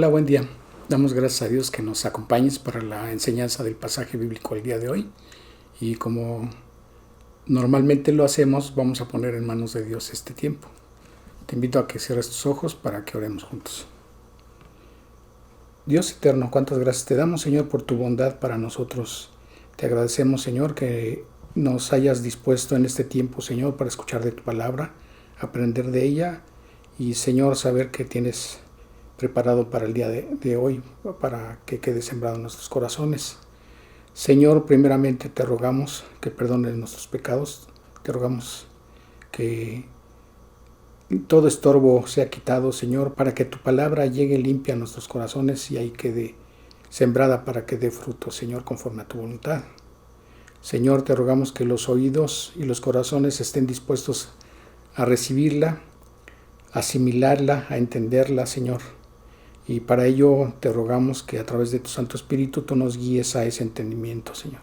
Hola, buen día. Damos gracias a Dios que nos acompañes para la enseñanza del pasaje bíblico el día de hoy. Y como normalmente lo hacemos, vamos a poner en manos de Dios este tiempo. Te invito a que cierres tus ojos para que oremos juntos. Dios eterno, cuántas gracias te damos, Señor, por tu bondad para nosotros. Te agradecemos, Señor, que nos hayas dispuesto en este tiempo, Señor, para escuchar de tu palabra, aprender de ella y, Señor, saber que tienes preparado para el día de hoy, para que quede sembrado en nuestros corazones. Señor, primeramente te rogamos que perdones nuestros pecados, te rogamos que todo estorbo sea quitado, Señor, para que tu palabra llegue limpia a nuestros corazones y ahí quede sembrada para que dé fruto, Señor, conforme a tu voluntad. Señor, te rogamos que los oídos y los corazones estén dispuestos a recibirla, a asimilarla, a entenderla, Señor. Y para ello te rogamos que a través de tu Santo Espíritu tú nos guíes a ese entendimiento, Señor.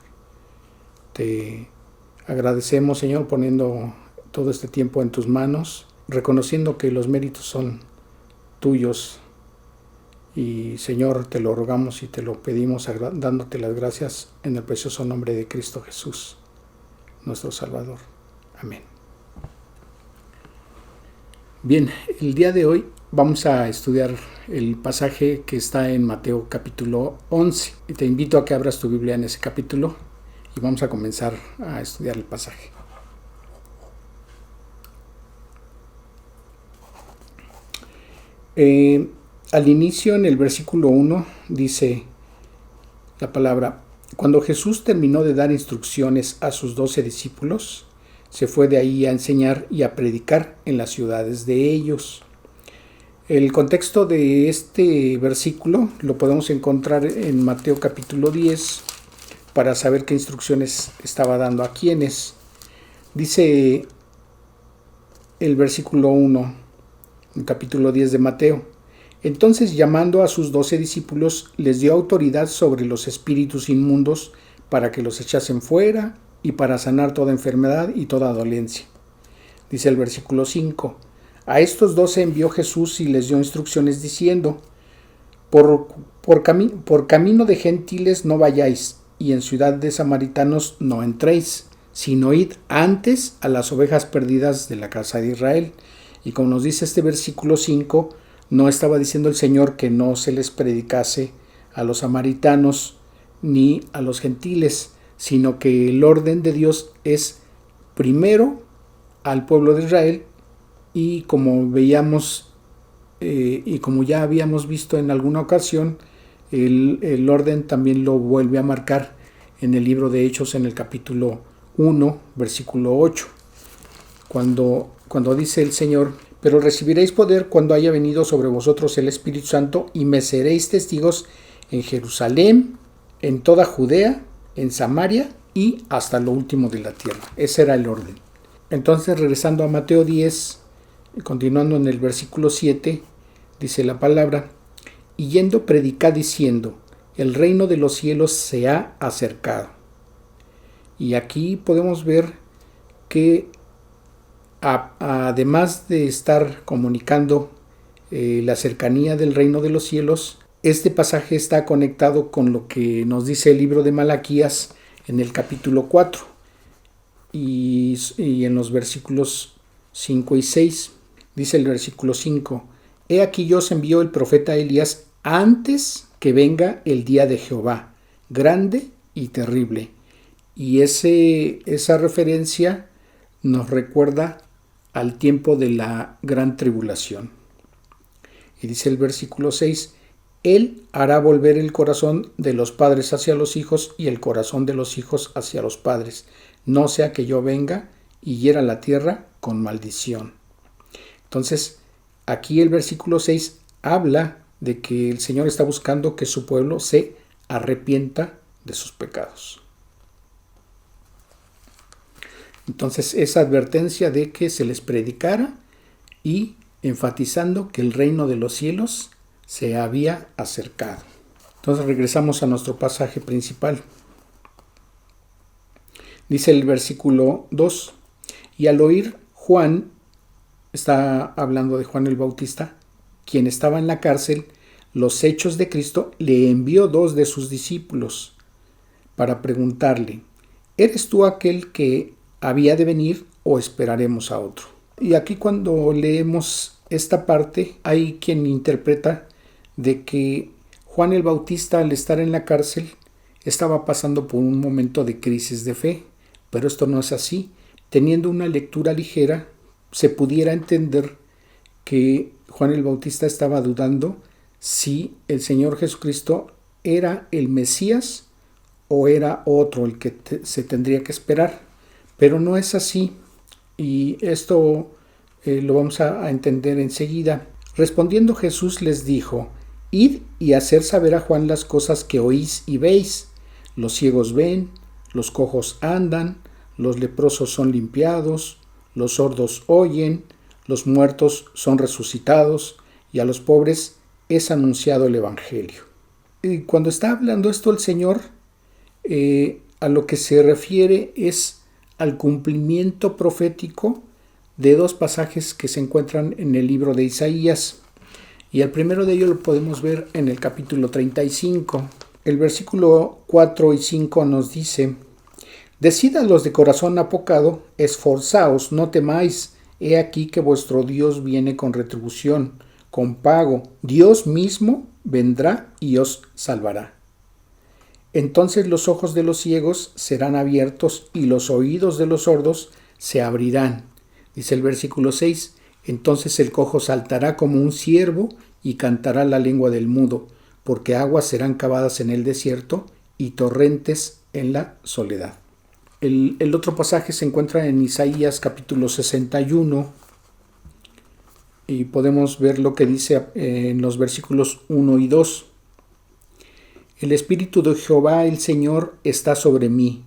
Te agradecemos, Señor, poniendo todo este tiempo en tus manos, reconociendo que los méritos son tuyos. Y, Señor, te lo rogamos y te lo pedimos dándote las gracias en el precioso nombre de Cristo Jesús, nuestro Salvador. Amén. Bien, el día de hoy vamos a estudiar el pasaje que está en Mateo capítulo 11. Y te invito a que abras tu Biblia en ese capítulo y vamos a comenzar a estudiar el pasaje. Al inicio, en el versículo 1, dice la palabra: cuando Jesús terminó de dar instrucciones a sus 12 discípulos, se fue de ahí a enseñar y a predicar en las ciudades de ellos. El contexto de este versículo lo podemos encontrar en Mateo capítulo 10 para saber qué instrucciones estaba dando a quiénes. Dice el versículo 1, en capítulo 10 de Mateo: entonces, llamando a sus 12 discípulos, les dio autoridad sobre los espíritus inmundos para que los echasen fuera y para sanar toda enfermedad y toda dolencia. Dice el versículo 5: a estos 12 envió Jesús y les dio instrucciones diciendo: por camino de gentiles no vayáis, y en ciudad de samaritanos no entréis, sino id antes a las ovejas perdidas de la casa de Israel. Y como nos dice este versículo 5, no estaba diciendo el Señor que no se les predicase a los samaritanos ni a los gentiles, sino que el orden de Dios es primero al pueblo de Israel. Y como veíamos y como ya habíamos visto en alguna ocasión, el orden también lo vuelve a marcar en el libro de Hechos, en el capítulo 1, versículo 8, cuando dice el Señor: pero recibiréis poder cuando haya venido sobre vosotros el Espíritu Santo, y me seréis testigos en Jerusalén, en toda Judea, en Samaria y hasta lo último de la tierra. Ese era el orden. Entonces, regresando a Mateo 10, continuando en el versículo 7, dice la palabra: y yendo predicad diciendo: el reino de los cielos se ha acercado. Y aquí podemos ver que además de estar comunicando la cercanía del reino de los cielos, este pasaje está conectado con lo que nos dice el libro de Malaquías en el capítulo 4 y en los versículos 5 y 6. Dice el versículo 5: he aquí yo os envío el profeta Elías antes que venga el día de Jehová, grande y terrible. Y esa referencia nos recuerda al tiempo de la gran tribulación. Y dice el versículo 6: él hará volver el corazón de los padres hacia los hijos y el corazón de los hijos hacia los padres, no sea que yo venga y hiera la tierra con maldición. Entonces, aquí el versículo 6 habla de que el Señor está buscando que su pueblo se arrepienta de sus pecados. Entonces, esa advertencia de que se les predicara y enfatizando que el reino de los cielos se había acercado. Entonces, regresamos a nuestro pasaje principal. Dice el versículo 2: y al oír Juan, está hablando de Juan el Bautista, quien estaba en la cárcel, los hechos de Cristo, le envió 2 de sus discípulos para preguntarle: ¿eres tú aquel que había de venir o esperaremos a otro? Y aquí, cuando leemos esta parte, hay quien interpreta de que Juan el Bautista, al estar en la cárcel, estaba pasando por un momento de crisis de fe, pero esto no es así. Teniendo una lectura ligera, se pudiera entender que Juan el Bautista estaba dudando si el Señor Jesucristo era el Mesías o era otro el que se tendría que esperar. Pero no es así, y esto lo vamos a entender enseguida. Respondiendo Jesús les dijo: id y hacer saber a Juan las cosas que oís y veis. Los ciegos ven, los cojos andan, los leprosos son limpiados, los sordos oyen, los muertos son resucitados, y a los pobres es anunciado el Evangelio. Y cuando está hablando esto el Señor, a lo que se refiere es al cumplimiento profético de 2 pasajes que se encuentran en el libro de Isaías. Y el primero de ellos lo podemos ver en el capítulo 35. El versículo 4 y 5 nos dice: decid a los de corazón apocado, esforzaos, no temáis, he aquí que vuestro Dios viene con retribución, con pago, Dios mismo vendrá y os salvará. Entonces los ojos de los ciegos serán abiertos y los oídos de los sordos se abrirán. Dice el versículo 6, entonces el cojo saltará como un ciervo y cantará la lengua del mudo, porque aguas serán cavadas en el desierto y torrentes en la soledad. El otro pasaje se encuentra en Isaías capítulo 61 y podemos ver lo que dice en los versículos 1 y 2. El Espíritu de Jehová el Señor está sobre mí,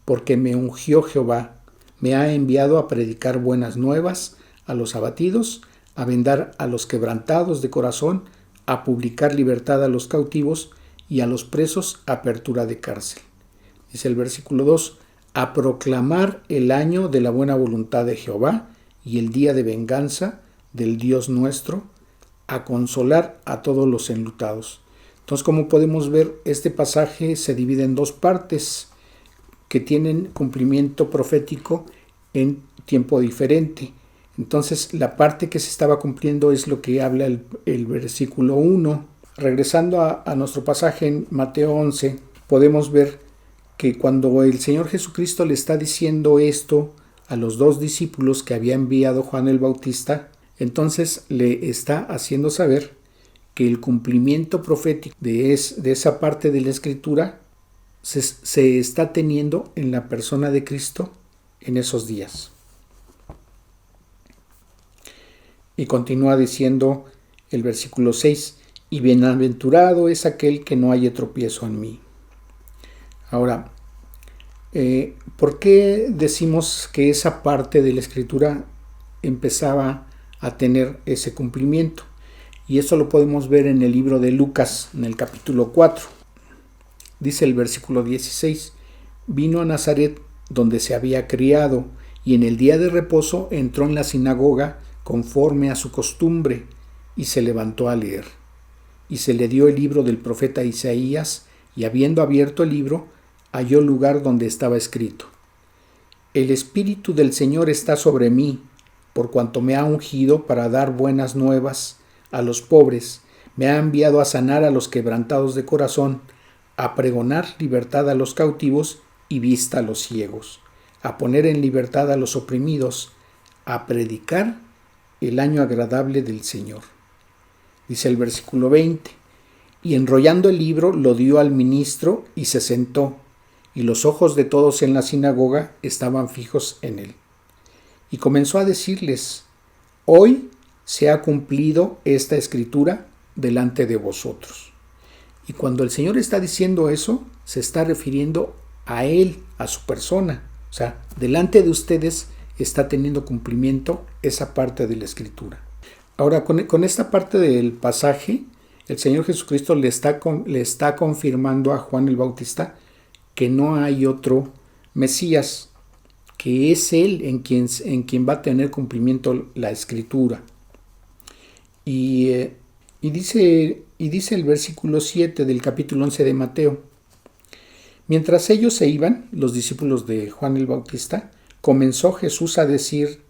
porque me ungió Jehová, me ha enviado a predicar buenas nuevas a los abatidos, a vendar a los quebrantados de corazón, a publicar libertad a los cautivos y a los presos apertura de cárcel. Dice el versículo 2, a proclamar el año de la buena voluntad de Jehová y el día de venganza del Dios nuestro, a consolar a todos los enlutados. Entonces, como podemos ver, este pasaje se divide en 2 partes que tienen cumplimiento profético en tiempo diferente. Entonces, la parte que se estaba cumpliendo es lo que habla el versículo 1. Regresando a nuestro pasaje en Mateo 11, podemos ver que cuando el Señor Jesucristo le está diciendo esto a los 2 discípulos que había enviado Juan el Bautista, entonces le está haciendo saber que el cumplimiento profético de esa parte de la Escritura se está teniendo en la persona de Cristo en esos días. Y continúa diciendo el versículo 6, y bienaventurado es aquel que no haya tropiezo en mí. Ahora, ¿por qué decimos que esa parte de la Escritura empezaba a tener ese cumplimiento? Y eso lo podemos ver en el libro de Lucas, en el capítulo 4. Dice el versículo 16, vino a Nazaret, donde se había criado, y en el día de reposo entró en la sinagoga conforme a su costumbre, y se levantó a leer. Y se le dio el libro del profeta Isaías, y habiendo abierto el libro, halló lugar donde estaba escrito: el Espíritu del Señor está sobre mí, por cuanto me ha ungido para dar buenas nuevas a los pobres, me ha enviado a sanar a los quebrantados de corazón, a pregonar libertad a los cautivos y vista a los ciegos, a poner en libertad a los oprimidos, a predicar el año agradable del Señor. Dice el versículo 20, y enrollando el libro lo dio al ministro y se sentó, y los ojos de todos en la sinagoga estaban fijos en él. Y comenzó a decirles: hoy se ha cumplido esta escritura delante de vosotros. Y cuando el Señor está diciendo eso, se está refiriendo a Él, a su persona. O sea, delante de ustedes está teniendo cumplimiento esa parte de la Escritura. Ahora, con esta parte del pasaje, el Señor Jesucristo le está confirmando a Juan el Bautista que no hay otro Mesías, que es Él en quien va a tener cumplimiento la Escritura. Y dice y dice el versículo 7 del capítulo 11 de Mateo: mientras ellos se iban, los discípulos de Juan el Bautista, comenzó Jesús a decir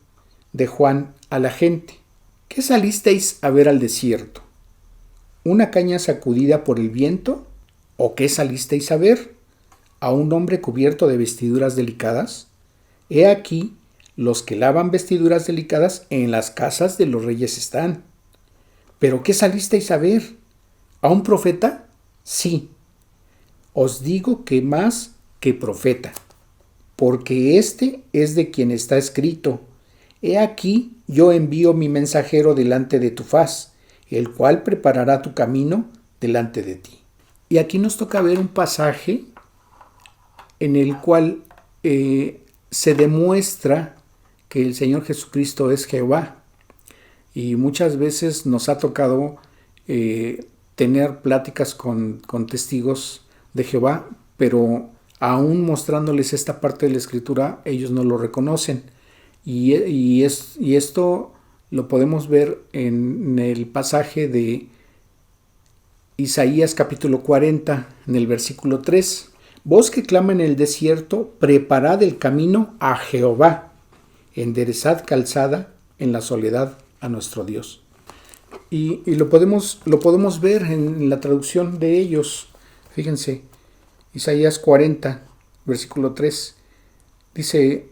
de Juan a la gente: ¿qué salisteis a ver al desierto? ¿Una caña sacudida por el viento? ¿O qué salisteis a ver? ¿A un hombre cubierto de vestiduras delicadas? He aquí, los que lavan vestiduras delicadas en las casas de los reyes están. ¿Pero qué salisteis a ver? ¿A un profeta? Sí. Os digo que más que profeta, porque este es de quien está escrito: he aquí, yo envío mi mensajero delante de tu faz, el cual preparará tu camino delante de ti. Y aquí nos toca ver un pasaje en el cual se demuestra que el Señor Jesucristo es Jehová. Y muchas veces nos ha tocado tener pláticas con testigos de Jehová, pero aún mostrándoles esta parte de la Escritura, ellos no lo reconocen. Y esto lo podemos ver en el pasaje de Isaías capítulo 40, en el versículo 3. Voz que clama en el desierto, preparad el camino a Jehová, enderezad calzada en la soledad a nuestro Dios. Y lo podemos ver en la traducción de ellos. Fíjense, Isaías 40, versículo 3, dice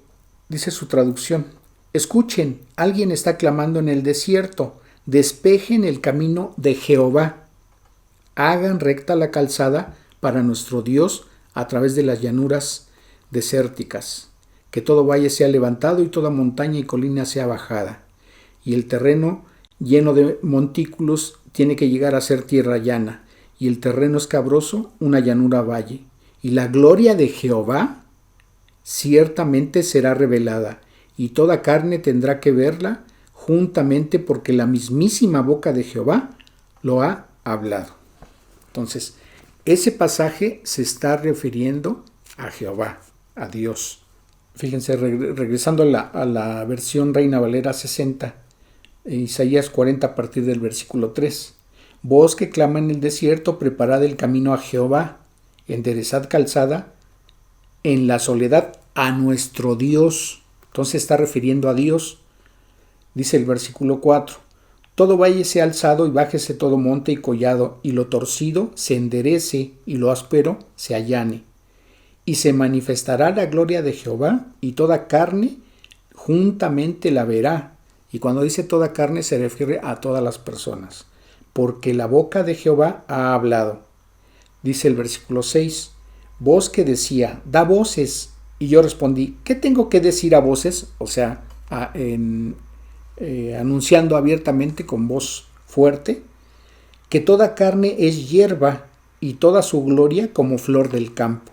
su traducción: escuchen, alguien está clamando en el desierto, despejen el camino de Jehová, hagan recta la calzada para nuestro Dios a través de las llanuras desérticas, que todo valle sea levantado y toda montaña y colina sea bajada, y el terreno lleno de montículos tiene que llegar a ser tierra llana, y el terreno escabroso una llanura valle, y la gloria de Jehová ciertamente será revelada, y toda carne tendrá que verla juntamente, porque la mismísima boca de Jehová lo ha hablado. Entonces, ese pasaje se está refiriendo a Jehová, a Dios. Fíjense, regresando a la versión Reina Valera 60, Isaías 40 a partir del versículo 3. Voz que clama en el desierto, preparad el camino a Jehová, enderezad calzada en la soledad a nuestro Dios. Entonces está refiriendo a Dios. Dice el versículo 4. Todo valle sea alzado y bájese todo monte y collado, y lo torcido se enderece y lo áspero se allane. Y se manifestará la gloria de Jehová, y toda carne juntamente la verá. Y cuando dice toda carne se refiere a todas las personas, porque la boca de Jehová ha hablado. Dice el versículo 6, voz que decía, da voces. Y yo respondí, ¿qué tengo que decir a voces? O sea, anunciando abiertamente con voz fuerte, que toda carne es hierba y toda su gloria como flor del campo.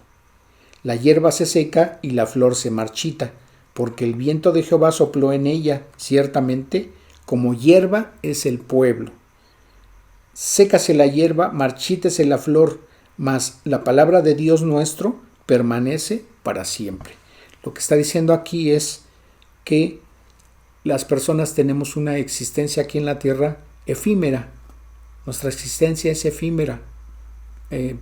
La hierba se seca y la flor se marchita, porque el viento de Jehová sopló en ella. Ciertamente, como hierba es el pueblo. Sécase la hierba, marchítese la flor, mas la palabra de Dios nuestro permanece para siempre. Lo que está diciendo aquí es que las personas tenemos una existencia aquí en la tierra efímera. Nuestra existencia es efímera.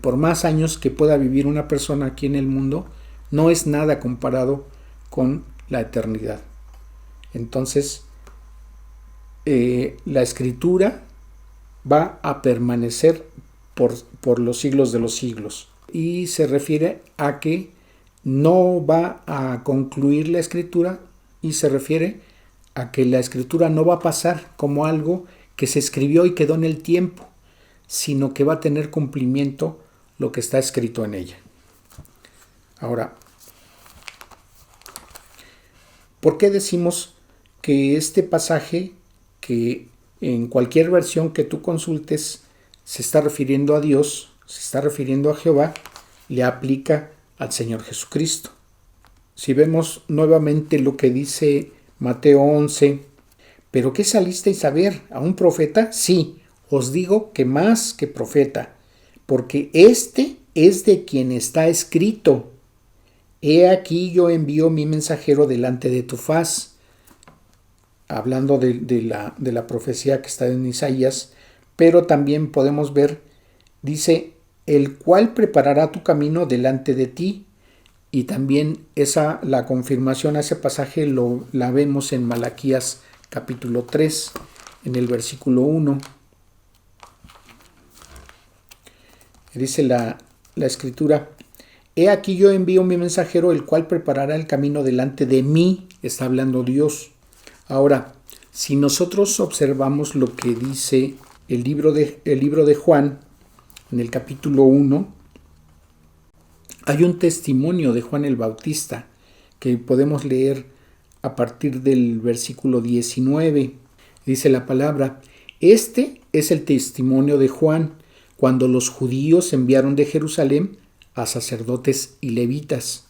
Por más años que pueda vivir una persona aquí en el mundo, no es nada comparado con la eternidad. Entonces, la Escritura va a permanecer por los siglos de los siglos. Y se refiere a que no va a concluir la Escritura, y se refiere a que la Escritura no va a pasar como algo que se escribió y quedó en el tiempo, sino que va a tener cumplimiento lo que está escrito en ella. Ahora, ¿por qué decimos que este pasaje, que en cualquier versión que tú consultes se está refiriendo a Dios, se está refiriendo a Jehová, le aplica al Señor Jesucristo? Si vemos nuevamente lo que dice Mateo 11, ¿pero qué salisteis a ver? ¿A un profeta? Sí, os digo que más que profeta, porque este es de quien está escrito: he aquí yo envío mi mensajero delante de tu faz. Hablando de la profecía que está en Isaías, pero también podemos ver, dice, el cual preparará tu camino delante de ti. Y también la confirmación a ese pasaje la vemos en Malaquías capítulo 3, en el versículo 1. Dice la escritura: He aquí yo envío mi mensajero, el cual preparará el camino delante de mí. Está hablando Dios. Ahora, si nosotros observamos lo que dice el libro de Juan, en el capítulo 1, hay un testimonio de Juan el Bautista que podemos leer a partir del versículo 19. Dice la palabra: Este es el testimonio de Juan, cuando los judíos enviaron de Jerusalén a sacerdotes y levitas,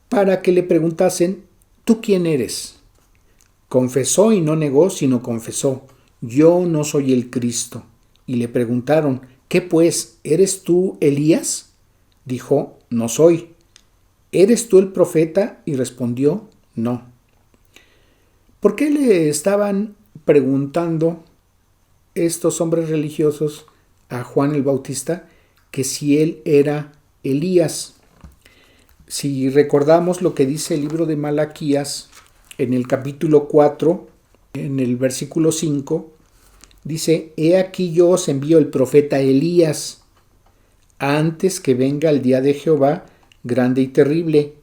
para que le preguntasen: ¿Tú quién eres? Confesó y no negó, sino confesó: Yo no soy el Cristo. Y le preguntaron: ¿Qué pues? ¿Eres tú Elías? Dijo: No soy. ¿Eres tú el profeta? Y respondió: No. ¿Por qué le estaban preguntando estos hombres religiosos a Juan el Bautista que si él era Elías? Si recordamos lo que dice el libro de Malaquías, en el capítulo 4, en el versículo 5, dice: He aquí yo os envío el profeta Elías, antes que venga el día de Jehová grande y terrible.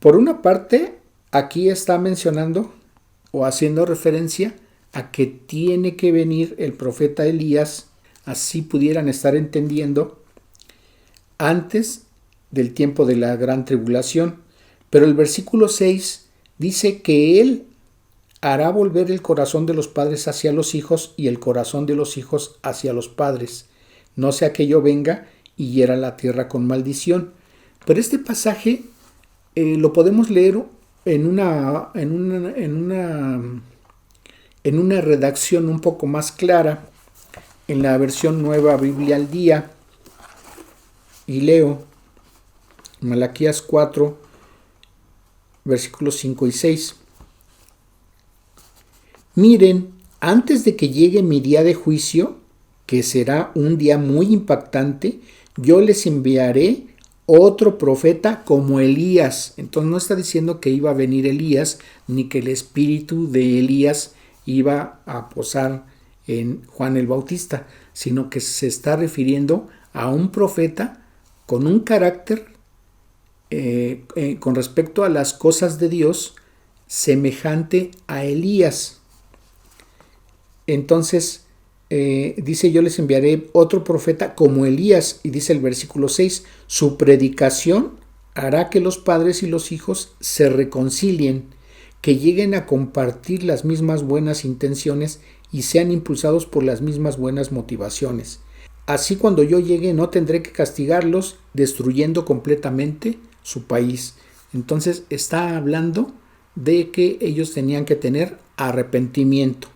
Por una parte, aquí está mencionando o haciendo referencia a que tiene que venir el profeta Elías, así pudieran estar entendiendo, antes del tiempo de la gran tribulación. Pero el versículo 6 dice que él hará volver el corazón de los padres hacia los hijos y el corazón de los hijos hacia los padres, no sea que yo venga y hiera la tierra con maldición. Pero este pasaje lo podemos leer en una redacción un poco más clara, en la versión Nueva Biblia al Día, y leo Malaquías 4, versículos 5 y 6. Miren, antes de que llegue mi día de juicio, que será un día muy impactante, yo les enviaré otro profeta como Elías. Entonces no está diciendo que iba a venir Elías, ni que el espíritu de Elías iba a posar en Juan el Bautista, sino que se está refiriendo a un profeta con un carácter con respecto a las cosas de Dios semejante a Elías. Entonces dice: yo les enviaré otro profeta como Elías, y dice el versículo 6, su predicación hará que los padres y los hijos se reconcilien, que lleguen a compartir las mismas buenas intenciones y sean impulsados por las mismas buenas motivaciones. Así, cuando yo llegue, no tendré que castigarlos destruyendo completamente su país. Entonces está hablando de que ellos tenían que tener arrepentimiento.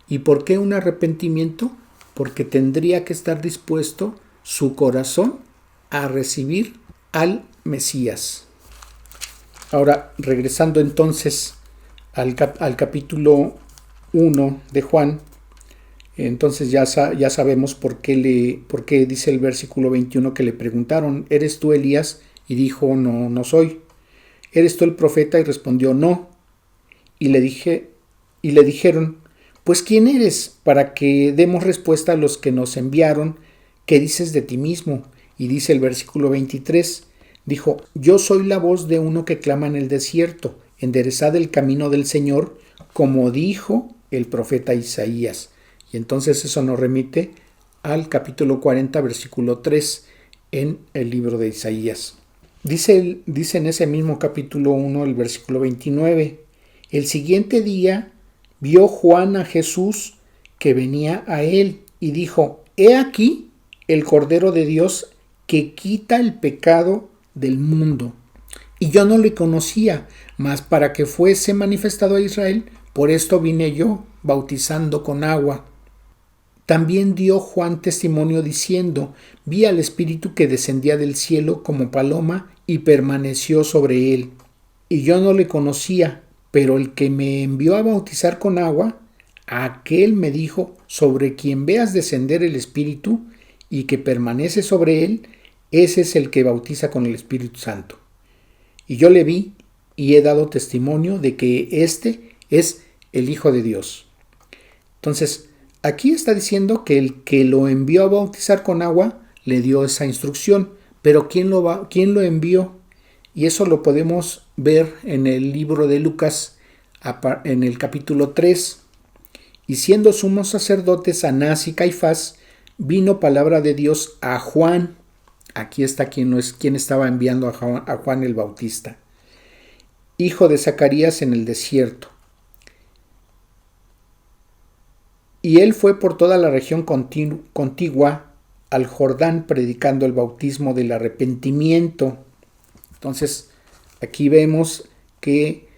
¿Y por qué un arrepentimiento? Porque tendría que estar dispuesto su corazón a recibir al Mesías. Ahora, regresando entonces al capítulo 1 de Juan, entonces ya sabemos por qué dice el versículo 21 que le preguntaron: ¿eres tú Elías? Y dijo: no, no soy. ¿Eres tú el profeta? Y respondió: no. Y le dijeron: pues ¿quién eres? Para que demos respuesta a los que nos enviaron. ¿Qué dices de ti mismo? Y dice el versículo 23, dijo: yo soy la voz de uno que clama en el desierto, enderezad el camino del Señor, como dijo el profeta Isaías. Y entonces eso nos remite al capítulo 40, versículo 3, en el libro de Isaías. Dice en ese mismo capítulo 1, el versículo 29, el siguiente día vio Juan a Jesús que venía a él y dijo: he aquí el Cordero de Dios que quita el pecado del mundo. Y yo no le conocía, mas para que fuese manifestado a Israel, por esto vine yo, bautizando con agua. También dio Juan testimonio diciendo: vi al Espíritu que descendía del cielo como paloma y permaneció sobre él. Y yo no le conocía, pero el que me envió a bautizar con agua, Aquel me dijo, sobre quien veas descender el Espíritu y que permanece sobre él, ese es el que bautiza con el Espíritu Santo. Y yo le vi y he dado testimonio de que este es el Hijo de Dios. Entonces, aquí está diciendo que el que lo envió a bautizar con agua le dio esa instrucción, pero ¿quién lo envió? Y eso lo podemos ver en el libro de Lucas, en el capítulo 3. Y siendo sumos sacerdotes Anás y Caifás, vino palabra de Dios a Juan. Aquí está quien estaba enviando a Juan el Bautista, hijo de Zacarías en el desierto. Y él fue por toda la región contigua al Jordán predicando el bautismo del arrepentimiento. Entonces, aquí vemos que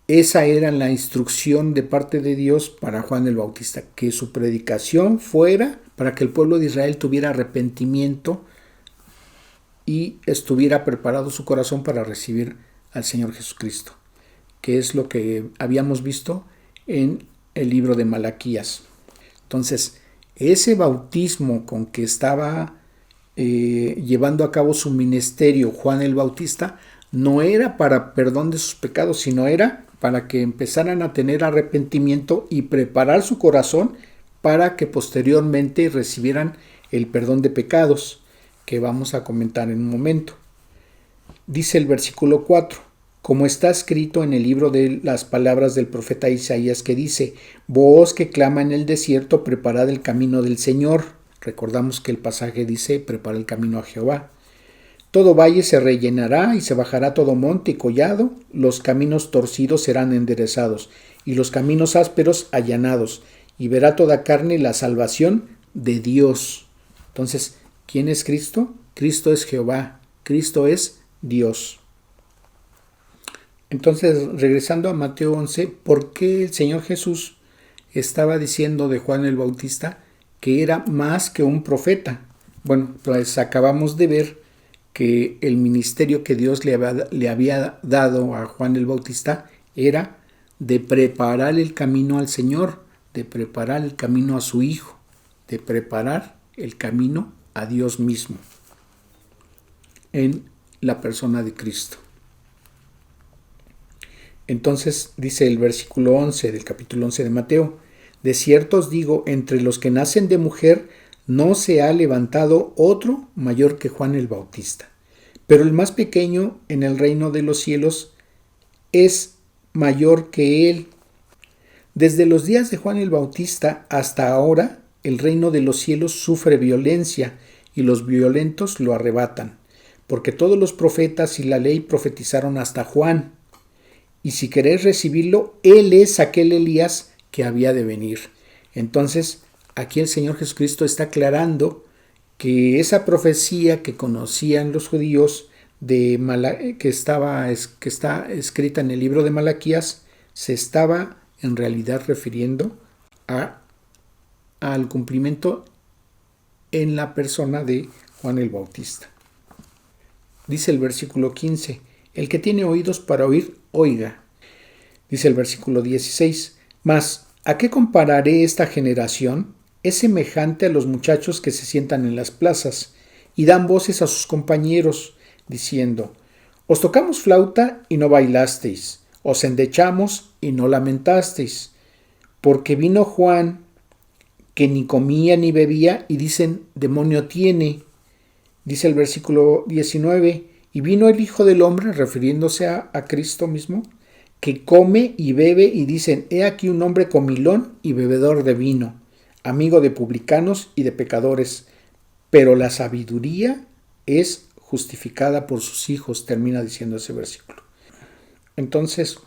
esa era la instrucción de parte de Dios para Juan el Bautista, que su predicación fuera para que el pueblo de Israel tuviera arrepentimiento y estuviera preparado su corazón para recibir al Señor Jesucristo, que es lo que habíamos visto en el libro de Malaquías. Entonces, ese bautismo con que estaba llevando a cabo su ministerio Juan el Bautista no era para perdón de sus pecados, sino era para que empezaran a tener arrepentimiento y preparar su corazón para que posteriormente recibieran el perdón de pecados, que vamos a comentar en un momento. Dice el versículo 4, como está escrito en el libro de las palabras del profeta Isaías, que dice, voz que clama en el desierto, preparad el camino del Señor. Recordamos que el pasaje dice, prepara el camino a Jehová. Todo valle se rellenará y se bajará todo monte y collado, los caminos torcidos serán enderezados y los caminos ásperos allanados, y verá toda carne la salvación de Dios. Entonces, ¿quién es Cristo? Cristo es Jehová, Cristo es Dios. Entonces, regresando a Mateo 11, ¿por qué el Señor Jesús estaba diciendo de Juan el Bautista que era más que un profeta? Bueno, pues acabamos de ver que el ministerio que Dios le había dado a Juan el Bautista era de preparar el camino al Señor, de preparar el camino a su Hijo, de preparar el camino a Dios mismo en la persona de Cristo. Entonces dice el versículo 11 del capítulo 11 de Mateo, de cierto os digo, entre los que nacen de mujer no se ha levantado otro mayor que Juan el Bautista, pero el más pequeño en el reino de los cielos es mayor que él. Desde los días de Juan el Bautista hasta ahora, el reino de los cielos sufre violencia y los violentos lo arrebatan, porque todos los profetas y la ley profetizaron hasta Juan. Y si queréis recibirlo, él es aquel Elías que había de venir. Entonces, aquí el Señor Jesucristo está aclarando que esa profecía que conocían los judíos que está escrita en el libro de Malaquías, se estaba en realidad refiriendo al cumplimiento en la persona de Juan el Bautista. Dice el versículo 15, el que tiene oídos para oír, oiga. Dice el versículo 16, mas ¿a qué compararé esta generación? Es semejante a los muchachos que se sientan en las plazas y dan voces a sus compañeros, diciendo, os tocamos flauta y no bailasteis, os endechamos y no lamentasteis, porque vino Juan, que ni comía ni bebía, y dicen, demonio tiene. Dice el versículo 19, y vino el Hijo del Hombre, refiriéndose a Cristo mismo, que come y bebe, y dicen, he aquí un hombre comilón y bebedor de vino, amigo de publicanos y de pecadores, pero la sabiduría es justificada por sus hijos, termina diciendo ese versículo. Entonces,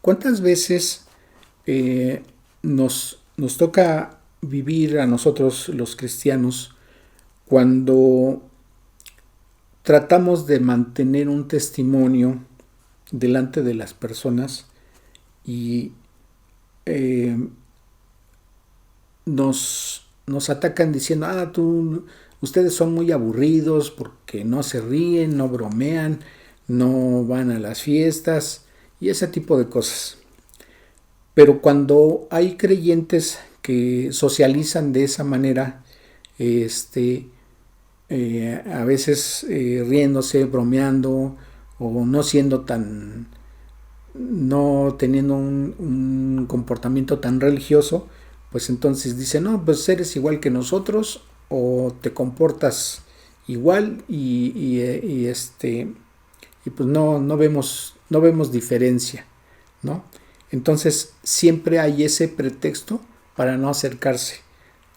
¿cuántas veces nos toca vivir a nosotros los cristianos cuando tratamos de mantener un testimonio delante de las personas y nos atacan diciendo, ustedes son muy aburridos porque no se ríen, no bromean, no van a las fiestas y ese tipo de cosas? Pero cuando hay creyentes que socializan de esa manera, a veces riéndose, bromeando, o no siendo tan, no teniendo un comportamiento tan religioso, pues entonces dicen, no, pues eres igual que nosotros o te comportas igual y pues no vemos diferencia, ¿no? Entonces siempre hay ese pretexto para no acercarse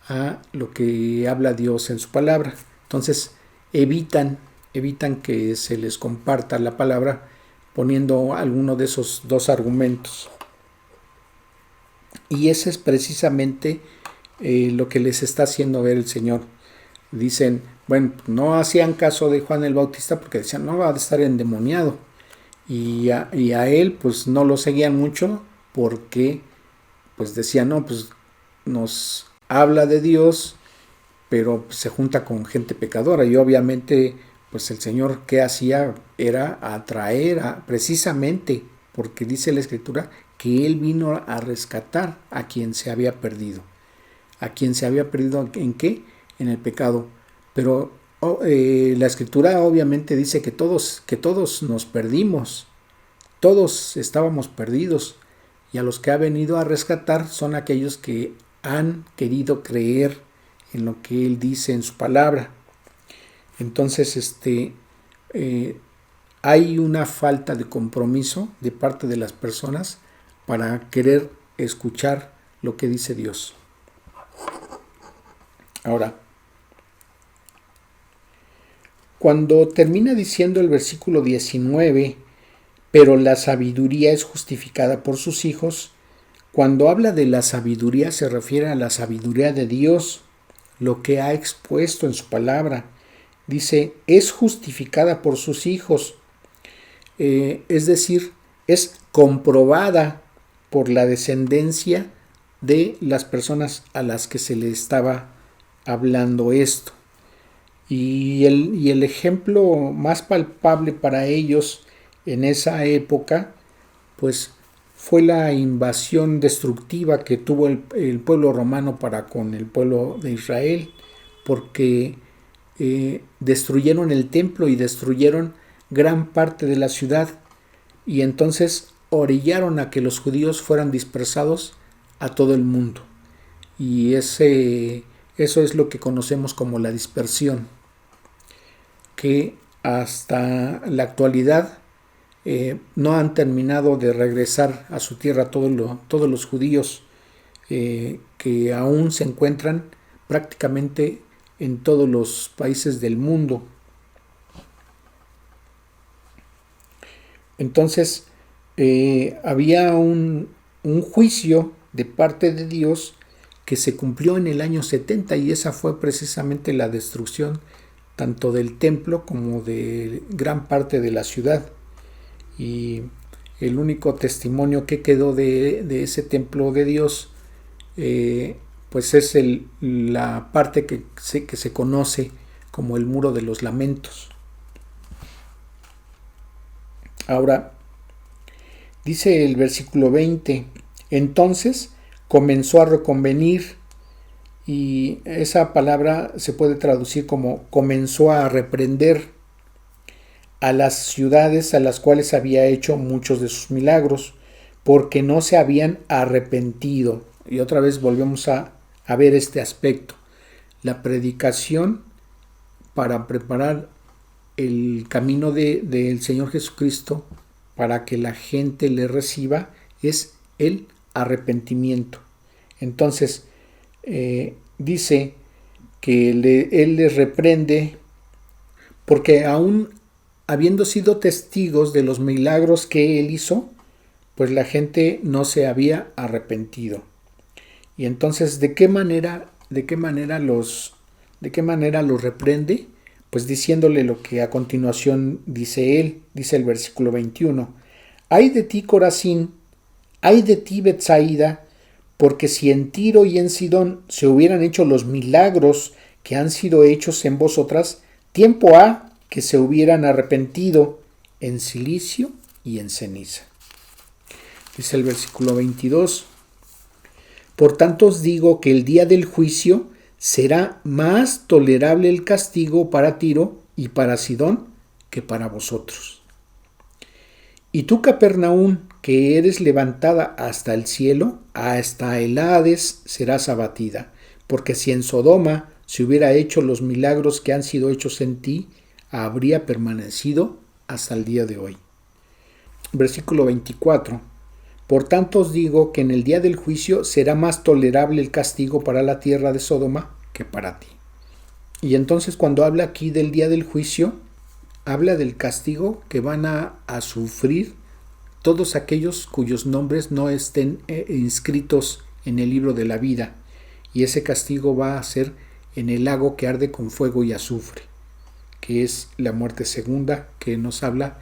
a lo que habla Dios en su palabra. Entonces evitan que se les comparta la palabra poniendo alguno de esos dos argumentos. Y ese es precisamente lo que les está haciendo ver el Señor. Dicen, bueno, no hacían caso de Juan el Bautista porque decían, no, va a estar endemoniado. Y a él pues no lo seguían mucho porque pues decían, no, pues nos habla de Dios, pero pues, se junta con gente pecadora. Y obviamente pues el Señor, ¿qué hacía? Era atraer precisamente, porque dice la Escritura que Él vino a rescatar a quien se había perdido. ¿A quien se había perdido en qué? En el pecado. Pero la Escritura obviamente dice que todos nos perdimos. Todos estábamos perdidos. Y a los que ha venido a rescatar son aquellos que han querido creer en lo que Él dice en su palabra. Entonces, hay una falta de compromiso de parte de las personas para querer escuchar lo que dice Dios. Ahora, cuando termina diciendo el versículo 19, pero la sabiduría es justificada por sus hijos, cuando habla de la sabiduría se refiere a la sabiduría de Dios, lo que ha expuesto en su palabra. Dice, es justificada por sus hijos, es decir, es comprobada por la descendencia de las personas a las que se le estaba hablando esto. Y el ejemplo más palpable para ellos en esa época, pues fue la invasión destructiva que tuvo el pueblo romano para con el pueblo de Israel, porque destruyeron el templo y destruyeron gran parte de la ciudad, y entonces orillaron a que los judíos fueran dispersados a todo el mundo. Y eso es lo que conocemos como la dispersión, que hasta la actualidad no han terminado de regresar a su tierra todos los judíos que aún se encuentran prácticamente en todos los países del mundo. Entonces había un juicio de parte de Dios que se cumplió en el año 70, y esa fue precisamente la destrucción tanto del templo como de gran parte de la ciudad. Y el único testimonio que quedó de ese templo de Dios pues es la parte que se conoce como el Muro de los Lamentos. Ahora, dice el versículo 20, entonces comenzó a reconvenir, y esa palabra se puede traducir como comenzó a reprender a las ciudades a las cuales había hecho muchos de sus milagros, porque no se habían arrepentido. Y otra vez volvemos a ver este aspecto. La predicación para preparar el camino del Señor Jesucristo para que la gente le reciba es el arrepentimiento. Entonces, dice que Él les reprende porque aún habiendo sido testigos de los milagros que Él hizo, pues la gente no se había arrepentido. Y entonces, ¿de qué manera los reprende? Pues diciéndole lo que a continuación dice él, dice el versículo 21. Ay de ti, Corazín, ay de ti, Betsaida, porque si en Tiro y en Sidón se hubieran hecho los milagros que han sido hechos en vosotras, tiempo ha que se hubieran arrepentido en cilicio y en ceniza. Dice el versículo 22. Por tanto os digo que el día del juicio será más tolerable el castigo para Tiro y para Sidón que para vosotros. Y tú, Capernaum, que eres levantada hasta el cielo, hasta el Hades serás abatida, porque si en Sodoma se hubiera hecho los milagros que han sido hechos en ti, habría permanecido hasta el día de hoy. Versículo 24. Por tanto os digo que en el día del juicio será más tolerable el castigo para la tierra de Sodoma que para ti. Y entonces cuando habla aquí del día del juicio, habla del castigo que van a sufrir todos aquellos cuyos nombres no estén inscritos en el libro de la vida. Y ese castigo va a ser en el lago que arde con fuego y azufre, que es la muerte segunda, que nos habla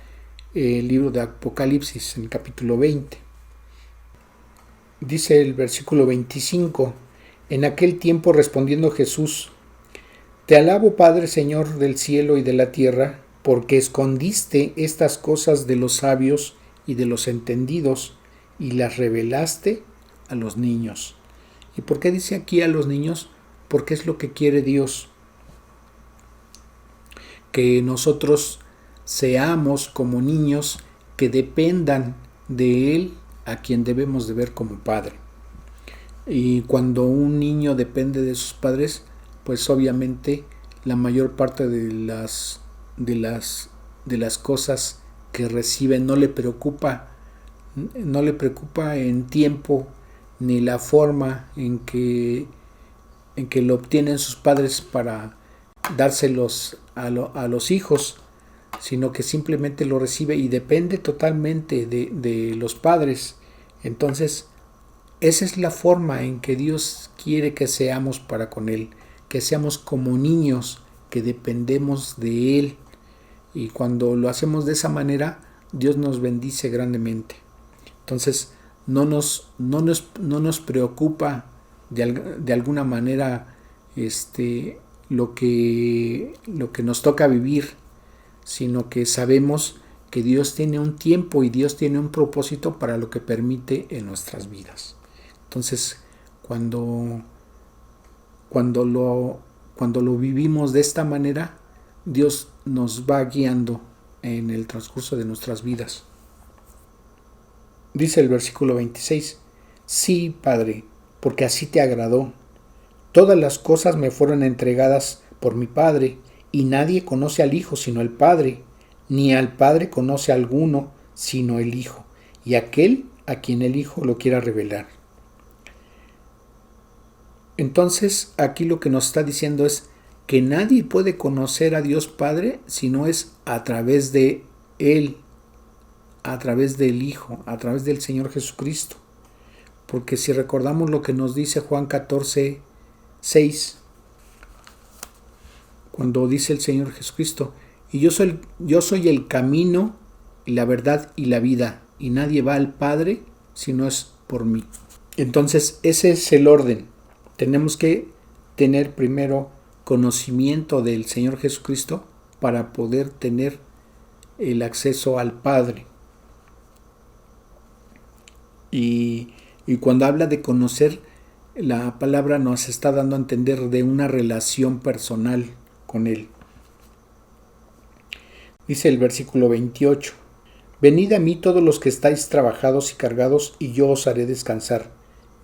el libro de Apocalipsis en el capítulo 20. Dice el versículo 25, en aquel tiempo respondiendo Jesús, te alabo Padre Señor del cielo y de la tierra, porque escondiste estas cosas de los sabios y de los entendidos y las revelaste a los niños. ¿Y por qué dice aquí a los niños? Porque es lo que quiere Dios, que nosotros seamos como niños que dependan de Él, a quien debemos de ver como padre. Y cuando un niño depende de sus padres, pues obviamente la mayor parte de las cosas que recibe no le preocupa en tiempo ni la forma en que lo obtienen sus padres para dárselos a los hijos, sino que simplemente lo recibe y depende totalmente de los padres. Entonces, esa es la forma en que Dios quiere que seamos para con Él, que seamos como niños, que dependemos de Él. Y cuando lo hacemos de esa manera, Dios nos bendice grandemente. Entonces, no nos preocupa de alguna manera lo que nos toca vivir, sino que sabemos que Dios tiene un tiempo y Dios tiene un propósito para lo que permite en nuestras vidas. Entonces, cuando lo vivimos de esta manera, Dios nos va guiando en el transcurso de nuestras vidas. Dice el versículo 26, sí, Padre, porque así te agradó. Todas las cosas me fueron entregadas por mi Padre, y nadie conoce al Hijo sino el Padre, ni al Padre conoce a alguno sino el Hijo, y aquel a quien el Hijo lo quiera revelar. Entonces, aquí lo que nos está diciendo es que nadie puede conocer a Dios Padre si no es a través de Él, a través del Hijo, a través del Señor Jesucristo. Porque si recordamos lo que nos dice Juan 14:6, cuando dice el Señor Jesucristo, y yo soy el camino, la verdad y la vida, y nadie va al Padre si no es por mí. Entonces, ese es el orden. Tenemos que tener primero conocimiento del Señor Jesucristo para poder tener el acceso al Padre. Y cuando habla de conocer, la palabra nos está dando a entender de una relación personal con Él. Dice el versículo 28, venid a mí todos los que estáis trabajados y cargados, y yo os haré descansar.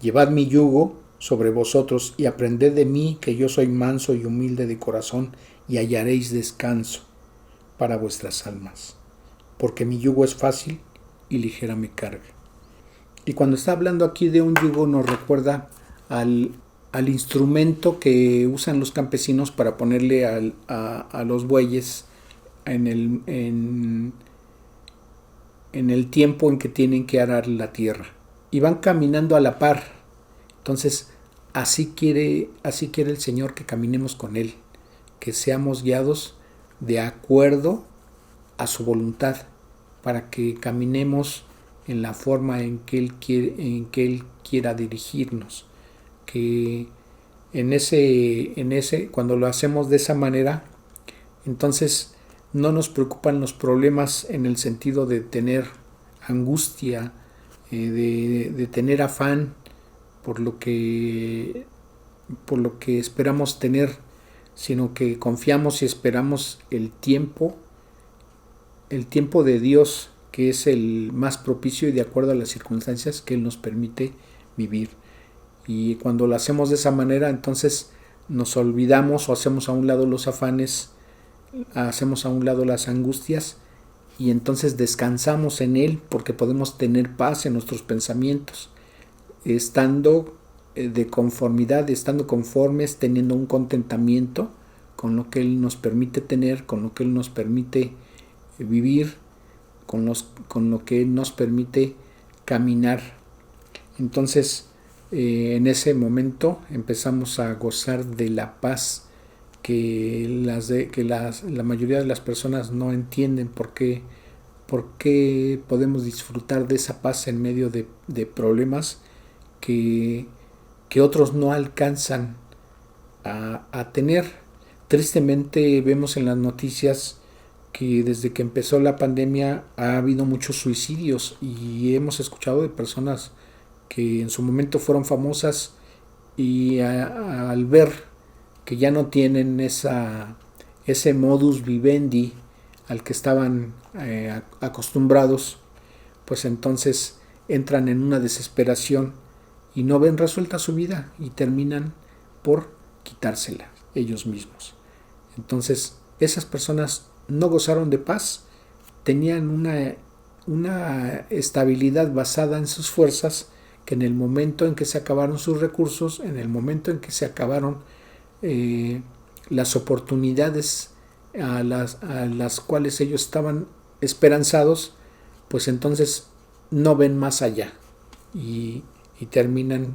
Llevad mi yugo sobre vosotros y aprended de mí, que yo soy manso y humilde de corazón, y hallaréis descanso para vuestras almas, porque mi yugo es fácil y ligera mi carga. Y cuando está hablando aquí de un yugo, nos recuerda al instrumento que usan los campesinos para ponerle a los bueyes en el tiempo en que tienen que arar la tierra. Y van caminando a la par. Entonces, así quiere el Señor que caminemos con Él, que seamos guiados de acuerdo a su voluntad, para que caminemos en la forma en que Él quiera dirigirnos. Que cuando lo hacemos de esa manera, entonces no nos preocupan los problemas en el sentido de tener angustia de tener afán por lo que esperamos tener, sino que confiamos y esperamos el tiempo de Dios, que es el más propicio y de acuerdo a las circunstancias que Él nos permite vivir. Y cuando lo hacemos de esa manera, entonces nos olvidamos o hacemos a un lado los afanes, hacemos a un lado las angustias, y entonces descansamos en Él, porque podemos tener paz en nuestros pensamientos, estando de conformidad, estando conformes, teniendo un contentamiento con lo que Él nos permite tener, con lo que Él nos permite vivir, con lo que Él nos permite caminar. Entonces, en ese momento empezamos a gozar de la paz que la mayoría de las personas no entienden por qué podemos disfrutar de esa paz en medio de problemas que otros no alcanzan a tener. Tristemente vemos en las noticias que desde que empezó la pandemia ha habido muchos suicidios, y hemos escuchado de personas que en su momento fueron famosas y al ver que ya no tienen ese modus vivendi al que estaban acostumbrados, pues entonces entran en una desesperación y no ven resuelta su vida y terminan por quitársela ellos mismos. Entonces esas personas no gozaron de paz, tenían una estabilidad basada en sus fuerzas, que en el momento en que se acabaron sus recursos, en el momento en que se acabaron las oportunidades a las cuales ellos estaban esperanzados, pues entonces no ven más allá y terminan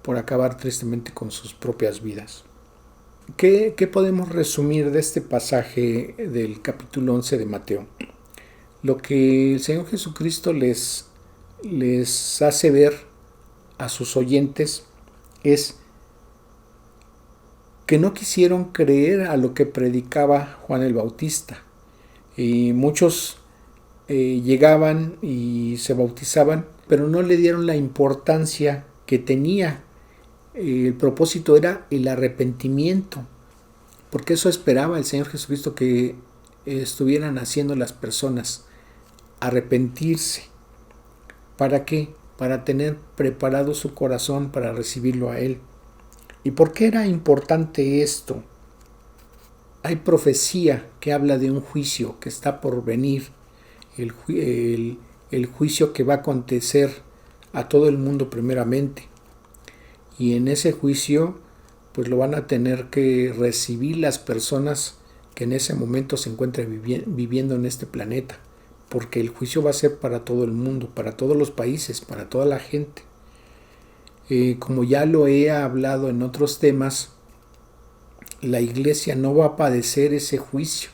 por acabar tristemente con sus propias vidas. ¿Qué podemos resumir de este pasaje del capítulo 11 de Mateo? Lo que el Señor Jesucristo les hace ver a sus oyentes es que no quisieron creer a lo que predicaba Juan el Bautista. Y muchos llegaban y se bautizaban, pero no le dieron la importancia que tenía. El propósito era el arrepentimiento, porque eso esperaba el Señor Jesucristo que estuvieran haciendo las personas, arrepentirse. ¿Para qué? Para tener preparado su corazón para recibirlo a Él. ¿Y por qué era importante esto? Hay profecía que habla de un juicio que está por venir, el juicio que va a acontecer a todo el mundo primeramente. Y en ese juicio pues lo van a tener que recibir las personas que en ese momento se encuentran viviendo en este planeta, porque el juicio va a ser para todo el mundo, para todos los países, para toda la gente. Como ya lo he hablado en otros temas, la iglesia no va a padecer ese juicio.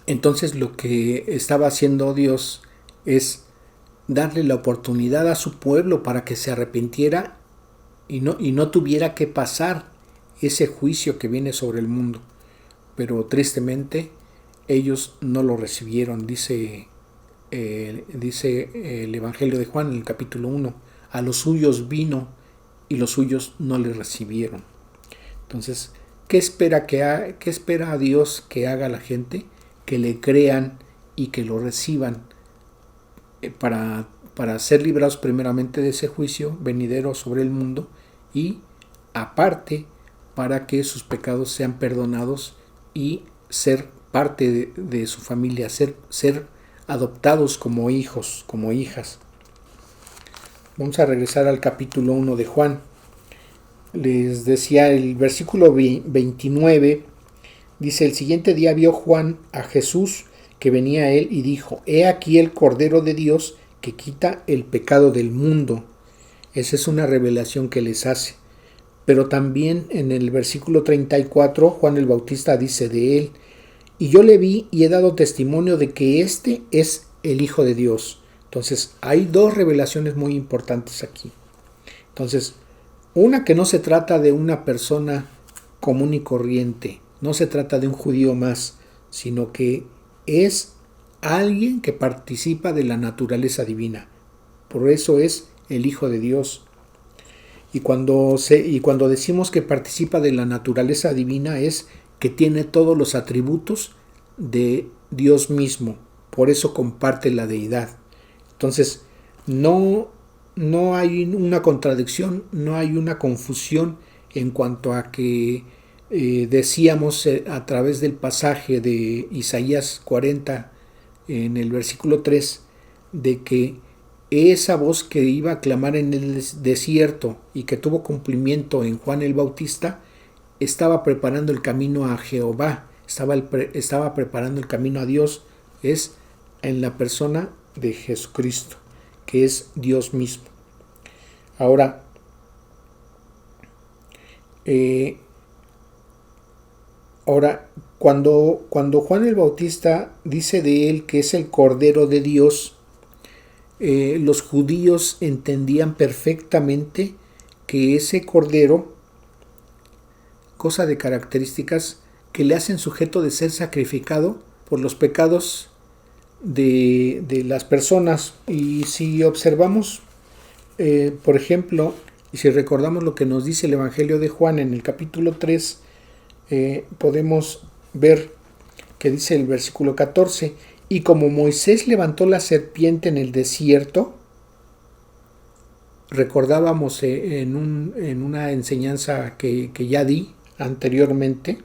Entonces lo que estaba haciendo Dios es darle la oportunidad a su pueblo para que se arrepintiera y no tuviera que pasar ese juicio que viene sobre el mundo. Pero tristemente ellos no lo recibieron. Dice el Evangelio de Juan en el capítulo 1, a los suyos vino y los suyos no le recibieron. Entonces, ¿qué espera a Dios que haga la gente? Que le crean y que lo reciban para ser librados primeramente de ese juicio venidero sobre el mundo, y aparte para que sus pecados sean perdonados y ser parte de su familia, ser adoptados como hijos, como hijas. Vamos a regresar al capítulo 1 de Juan. Les decía el versículo 29, dice: el siguiente día vio Juan a Jesús que venía a él y dijo: he aquí el Cordero de Dios que quita el pecado del mundo. Esa es una revelación que les hace. Pero también en el versículo 34 Juan el Bautista dice de él: y yo le vi y he dado testimonio de que este es el Hijo de Dios. Entonces hay dos revelaciones muy importantes aquí. Entonces, una, que no se trata de una persona común y corriente, no se trata de un judío más, sino que es alguien que participa de la naturaleza divina. por eso es el Hijo de Dios. Y cuando decimos que participa de la naturaleza divina es que tiene todos los atributos de Dios mismo, por eso comparte la deidad. Entonces, no hay una contradicción, no hay una confusión en cuanto a que decíamos a través del pasaje de Isaías 40 en el versículo 3 de que esa voz que iba a clamar en el desierto y que tuvo cumplimiento en Juan el Bautista estaba preparando el camino a Jehová, estaba preparando el camino a Dios, es en la persona de Jesucristo, que es Dios mismo. Ahora, cuando Juan el Bautista dice de él que es el Cordero de Dios, los judíos entendían perfectamente que ese Cordero, cosa de características que le hacen sujeto de ser sacrificado por los pecados de las personas. Y si observamos, por ejemplo, y si recordamos lo que nos dice el Evangelio de Juan en el capítulo 3, podemos ver que dice el versículo 14, y como Moisés levantó la serpiente en el desierto, recordábamos en una enseñanza que ya di anteriormente,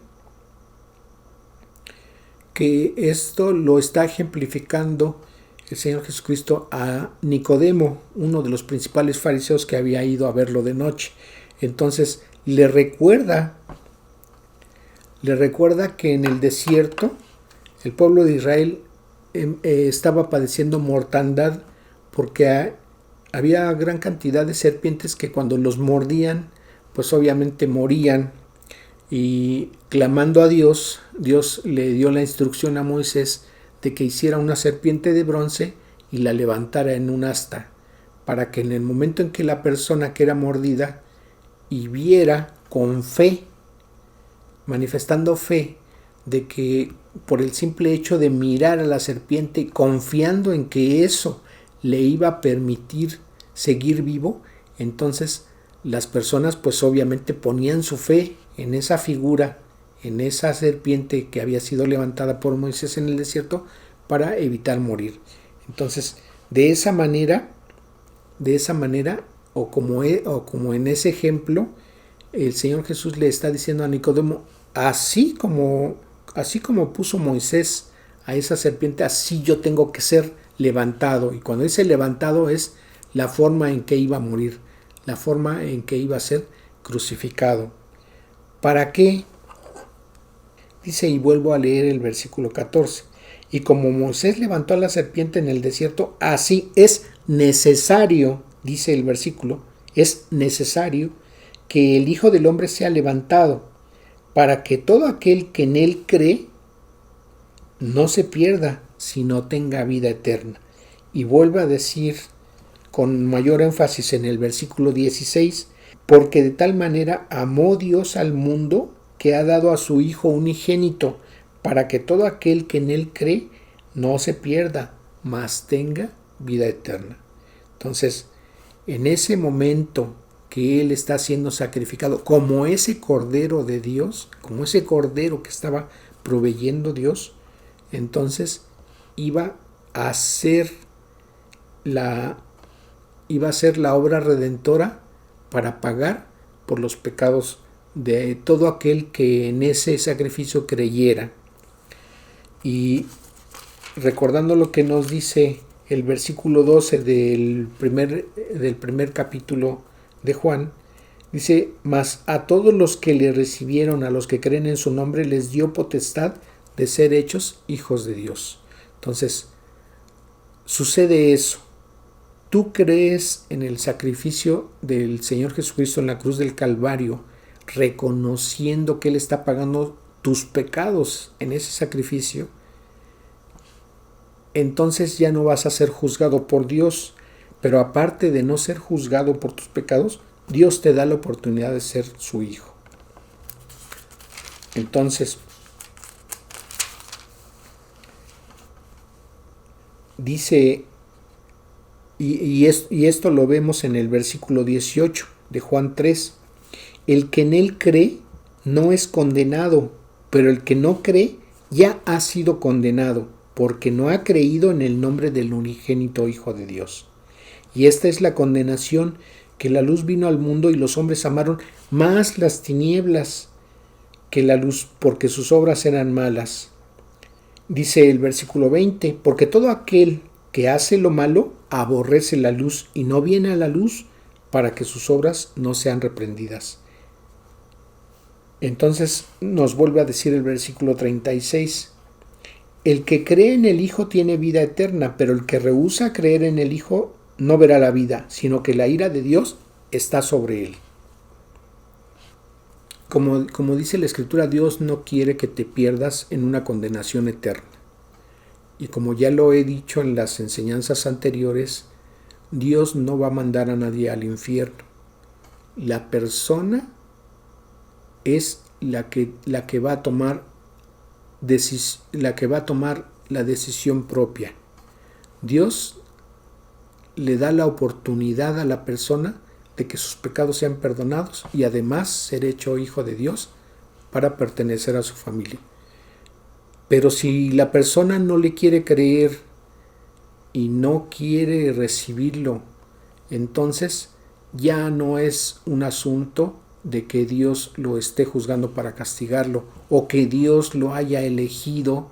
que esto lo está ejemplificando el Señor Jesucristo a Nicodemo, uno de los principales fariseos que había ido a verlo de noche. Entonces le recuerda que en el desierto el pueblo de Israel estaba padeciendo mortandad porque había gran cantidad de serpientes que cuando los mordían, pues obviamente morían. Y clamando a Dios, Dios le dio la instrucción a Moisés de que hiciera una serpiente de bronce y la levantara en un asta, para que en el momento en que la persona que era mordida y viera con fe, manifestando fe, de que por el simple hecho de mirar a la serpiente, confiando en que eso le iba a permitir seguir vivo, entonces las personas pues obviamente ponían su fe en esa figura, en esa serpiente que había sido levantada por Moisés en el desierto para evitar morir. Entonces, de esa manera, o como en ese ejemplo, el Señor Jesús le está diciendo a Nicodemo, así como puso Moisés a esa serpiente, así yo tengo que ser levantado. Y cuando dice levantado es la forma en que iba a morir, la forma en que iba a ser crucificado. ¿Para qué? Dice, y vuelvo a leer el versículo 14. Y como Moisés levantó a la serpiente en el desierto, así es necesario, dice el versículo, es necesario que el Hijo del Hombre sea levantado, para que todo aquel que en él cree no se pierda, sino tenga vida eterna. Y vuelve a decir con mayor énfasis en el versículo 16, porque de tal manera amó Dios al mundo que ha dado a su Hijo unigénito, para que todo aquel que en él cree no se pierda, mas tenga vida eterna. Entonces, en ese momento que él está siendo sacrificado como ese Cordero de Dios, como ese Cordero que estaba proveyendo Dios, entonces iba a ser la obra redentora para pagar por los pecados de todo aquel que en ese sacrificio creyera. Y recordando lo que nos dice el versículo 12 del primer capítulo de Juan, dice, mas a todos los que le recibieron, a los que creen en su nombre, les dio potestad de ser hechos hijos de Dios. Entonces, sucede eso. Tú crees en el sacrificio del Señor Jesucristo en la cruz del Calvario, reconociendo que Él está pagando tus pecados en ese sacrificio, entonces ya no vas a ser juzgado por Dios. Pero aparte de no ser juzgado por tus pecados, Dios te da la oportunidad de ser su hijo. Entonces, dice Y esto lo vemos en el versículo 18 de Juan 3. El que en él cree no es condenado, pero el que no cree ya ha sido condenado, porque no ha creído en el nombre del unigénito Hijo de Dios. Y esta es la condenación, que la luz vino al mundo y los hombres amaron más las tinieblas que la luz, porque sus obras eran malas. Dice el versículo 20, porque todo aquel que hace lo malo aborrece la luz y no viene a la luz para que sus obras no sean reprendidas. Entonces nos vuelve a decir el versículo 36, el que cree en el Hijo tiene vida eterna, pero el que rehúsa creer en el Hijo no verá la vida, sino que la ira de Dios está sobre él. Como dice la Escritura, Dios no quiere que te pierdas en una condenación eterna. Y como ya lo he dicho en las enseñanzas anteriores, Dios no va a mandar a nadie al infierno. La persona es la que va a tomar la decisión propia. Dios le da la oportunidad a la persona de que sus pecados sean perdonados y además ser hecho hijo de Dios para pertenecer a su familia. Pero si la persona no le quiere creer y no quiere recibirlo, entonces ya no es un asunto de que Dios lo esté juzgando para castigarlo o que Dios lo haya elegido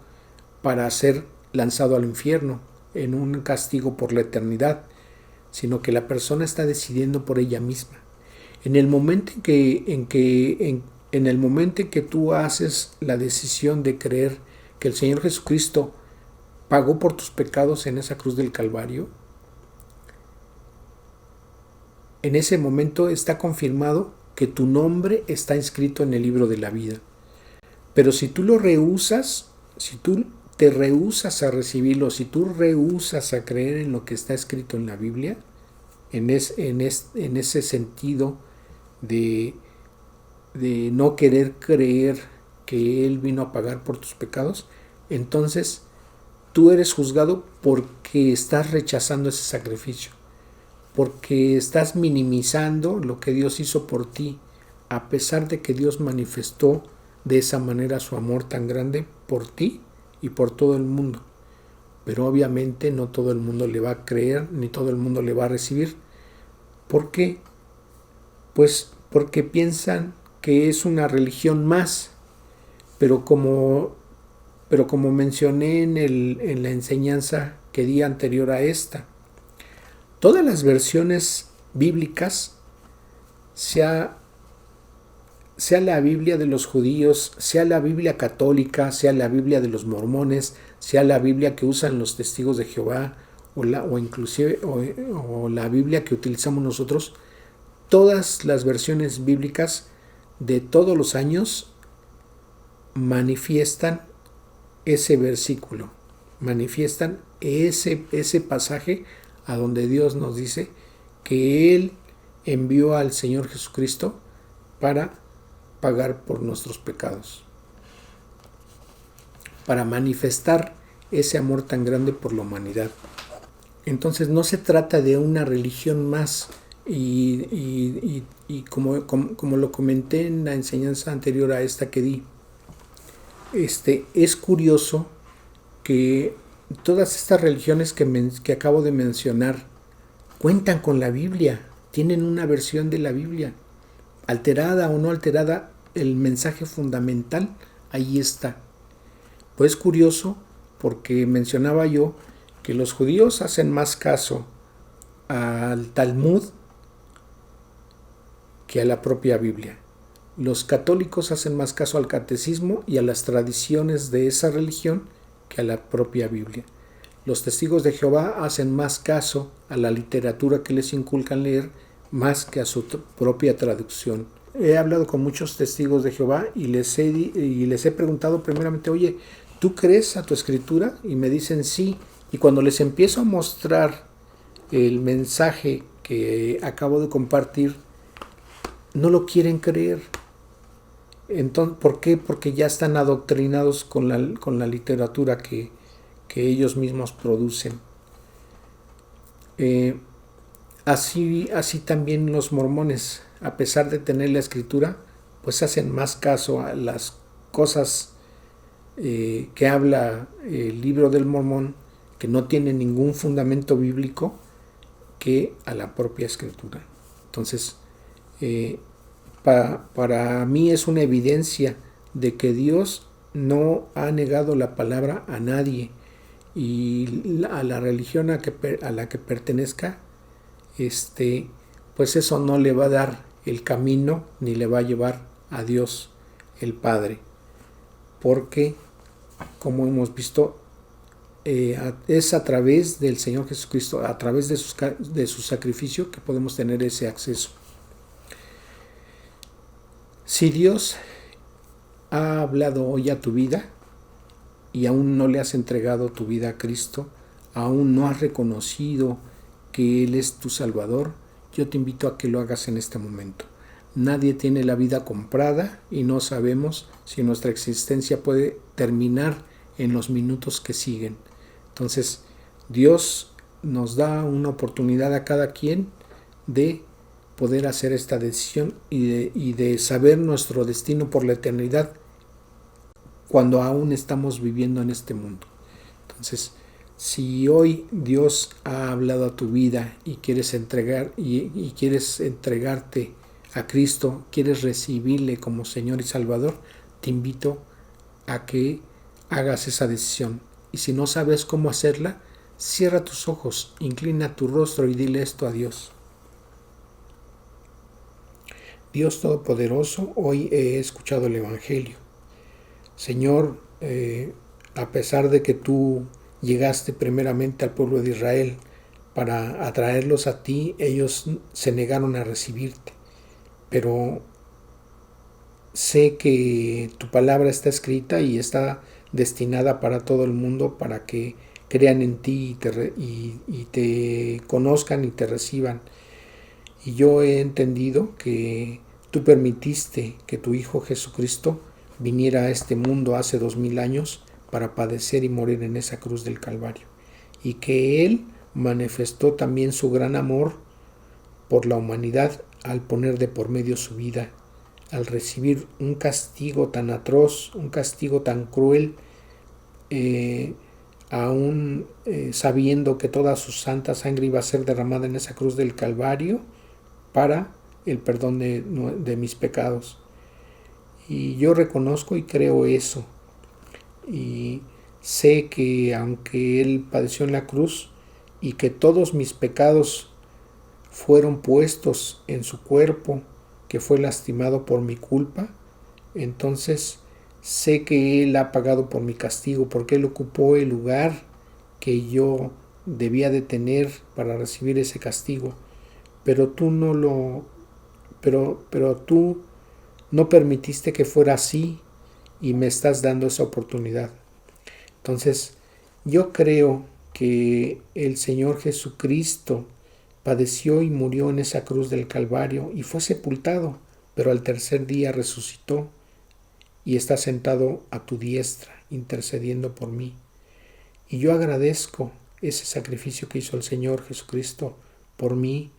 para ser lanzado al infierno en un castigo por la eternidad, sino que la persona está decidiendo por ella misma. En el momento en que tú haces la decisión de creer que el Señor Jesucristo pagó por tus pecados en esa cruz del Calvario, en ese momento está confirmado que tu nombre está inscrito en el libro de la vida. Pero si tú lo rehusas, si tú te rehusas a recibirlo, si tú rehusas a creer en lo que está escrito en la Biblia, en ese sentido de no querer creer que Él vino a pagar por tus pecados, entonces tú eres juzgado porque estás rechazando ese sacrificio, porque estás minimizando lo que Dios hizo por ti, a pesar de que Dios manifestó de esa manera su amor tan grande por ti y por todo el mundo. Pero obviamente no todo el mundo le va a creer, ni todo el mundo le va a recibir. ¿Por qué? Pues porque piensan que es una religión más, pero como mencioné en la enseñanza que di anterior a esta, todas las versiones bíblicas, sea la Biblia de los judíos, sea la Biblia católica, sea la Biblia de los mormones, sea la Biblia que usan los testigos de Jehová o la Biblia que utilizamos nosotros, todas las versiones bíblicas de todos los años manifiestan ese versículo, manifiestan ese pasaje a donde Dios nos dice que Él envió al Señor Jesucristo para pagar por nuestros pecados, para manifestar ese amor tan grande por la humanidad. Entonces no se trata de una religión más, y como lo comenté en la enseñanza anterior a esta que di, es curioso que todas estas religiones que acabo de mencionar cuentan con la Biblia, tienen una versión de la Biblia, alterada o no alterada, el mensaje fundamental ahí está. Pues es curioso porque mencionaba yo que los judíos hacen más caso al Talmud que a la propia Biblia. Los católicos hacen más caso al catecismo y a las tradiciones de esa religión que a la propia Biblia. Los testigos de Jehová hacen más caso a la literatura que les inculcan leer más que a su propia traducción. He hablado con muchos testigos de Jehová y les he preguntado primeramente, oye, ¿tú crees a tu escritura? Y me dicen sí. Y cuando les empiezo a mostrar el mensaje que acabo de compartir, no lo quieren creer. Entonces, ¿por qué? Porque ya están adoctrinados con la literatura que ellos mismos producen. Así también los mormones, a pesar de tener la escritura, pues hacen más caso a las cosas que habla el libro del Mormón, que no tiene ningún fundamento bíblico, que a la propia escritura. Entonces, para mí es una evidencia de que Dios no ha negado la palabra a nadie, y a la religión a la que pertenezca, pues eso no le va a dar el camino ni le va a llevar a Dios el Padre, porque como hemos visto, es a través del Señor Jesucristo, a través de su sacrificio, que podemos tener ese acceso. Si Dios ha hablado hoy a tu vida y aún no le has entregado tu vida a Cristo, aún no has reconocido que Él es tu Salvador, yo te invito a que lo hagas en este momento. Nadie tiene la vida comprada y no sabemos si nuestra existencia puede terminar en los minutos que siguen. Entonces, Dios nos da una oportunidad a cada quien de poder hacer esta decisión y de saber nuestro destino por la eternidad cuando aún estamos viviendo en este mundo. Entonces, si hoy Dios ha hablado a tu vida y quieres quieres entregarte a Cristo, quieres recibirle como Señor y Salvador, te invito a que hagas esa decisión. Y si no sabes cómo hacerla, cierra tus ojos, inclina tu rostro y dile esto a Dios. Dios Todopoderoso, hoy he escuchado el Evangelio. Señor, a pesar de que tú llegaste primeramente al pueblo de Israel para atraerlos a ti, ellos se negaron a recibirte. Pero sé que tu palabra está escrita y está destinada para todo el mundo, para que crean en ti y te conozcan y te reciban. Y yo he entendido que tú permitiste que tu Hijo Jesucristo viniera a este mundo hace 2000 años para padecer y morir en esa cruz del Calvario, y que Él manifestó también su gran amor por la humanidad al poner de por medio su vida, al recibir un castigo tan atroz, un castigo tan cruel, aún sabiendo que toda su santa sangre iba a ser derramada en esa cruz del Calvario para el perdón de mis pecados. Y yo reconozco y creo eso. Y sé que aunque Él padeció en la cruz y que todos mis pecados fueron puestos en su cuerpo, que fue lastimado por mi culpa, entonces sé que Él ha pagado por mi castigo, porque Él ocupó el lugar que yo debía de tener para recibir ese castigo. Pero tú pero tú no permitiste que fuera así y me estás dando esa oportunidad. Entonces, yo creo que el Señor Jesucristo padeció y murió en esa cruz del Calvario y fue sepultado, pero al tercer día resucitó y está sentado a tu diestra, intercediendo por mí. Y yo agradezco ese sacrificio que hizo el Señor Jesucristo por mí,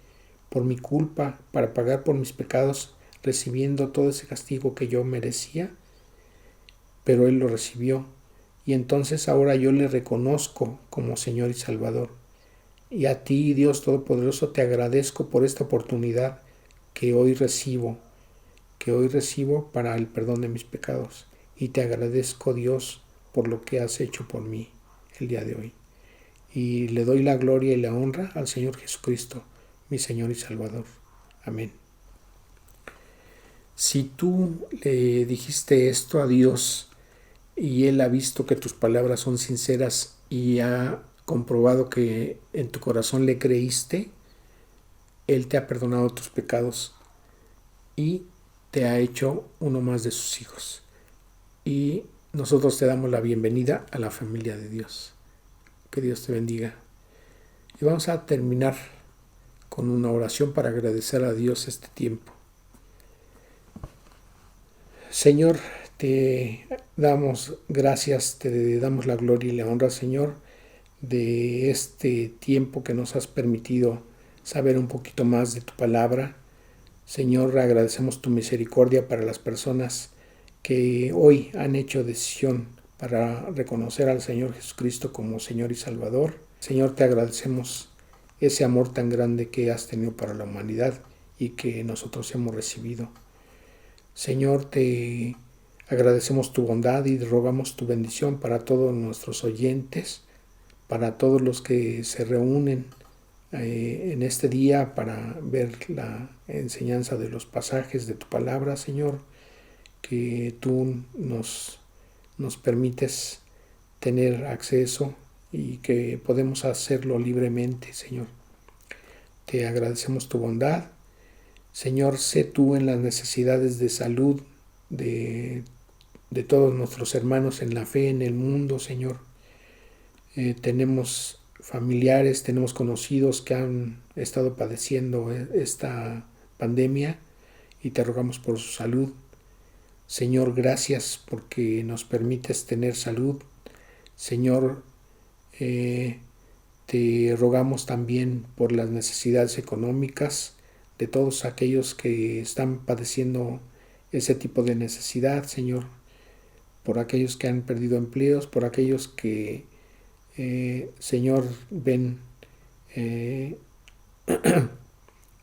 por mi culpa, para pagar por mis pecados, recibiendo todo ese castigo que yo merecía, pero Él lo recibió. Y entonces ahora yo le reconozco como Señor y Salvador. Y a ti, Dios Todopoderoso, te agradezco por esta oportunidad que hoy recibo para el perdón de mis pecados. Y te agradezco, Dios, por lo que has hecho por mí el día de hoy. Y le doy la gloria y la honra al Señor Jesucristo, mi Señor y Salvador. Amén. Si tú le dijiste esto a Dios y Él ha visto que tus palabras son sinceras y ha comprobado que en tu corazón le creíste, Él te ha perdonado tus pecados y te ha hecho uno más de sus hijos. Y nosotros te damos la bienvenida a la familia de Dios. Que Dios te bendiga. Y vamos a terminar con una oración para agradecer a Dios este tiempo. Señor, te damos gracias, te damos la gloria y la honra, Señor, de este tiempo que nos has permitido saber un poquito más de tu palabra. Señor, agradecemos tu misericordia para las personas que hoy han hecho decisión para reconocer al Señor Jesucristo como Señor y Salvador. Señor, te agradecemos ese amor tan grande que has tenido para la humanidad y que nosotros hemos recibido. Señor, te agradecemos tu bondad y rogamos tu bendición para todos nuestros oyentes, para todos los que se reúnen en este día para ver la enseñanza de los pasajes de tu palabra, Señor, que tú nos permites tener acceso y que podemos hacerlo libremente, Señor. Te agradecemos tu bondad. Señor, sé tú en las necesidades de salud de todos nuestros hermanos en la fe, en el mundo, Señor. Tenemos familiares, tenemos conocidos que han estado padeciendo esta pandemia y te rogamos por su salud. Señor, gracias porque nos permites tener salud. Señor, te rogamos también por las necesidades económicas de todos aquellos que están padeciendo ese tipo de necesidad, Señor, por aquellos que han perdido empleos, por aquellos que, Señor, ven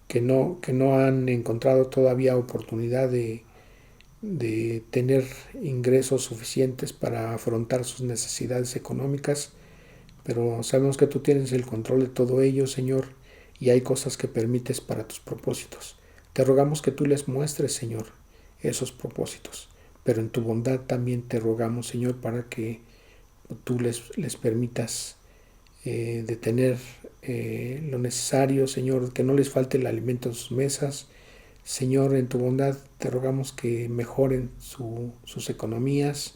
que no han encontrado todavía oportunidad de tener ingresos suficientes para afrontar sus necesidades económicas, pero sabemos que tú tienes el control de todo ello, Señor, y hay cosas que permites para tus propósitos. Te rogamos que tú les muestres, Señor, esos propósitos, pero en tu bondad también te rogamos, Señor, para que tú les permitas de tener lo necesario, Señor, que no les falte el alimento en sus mesas. Señor, en tu bondad te rogamos que mejoren sus economías.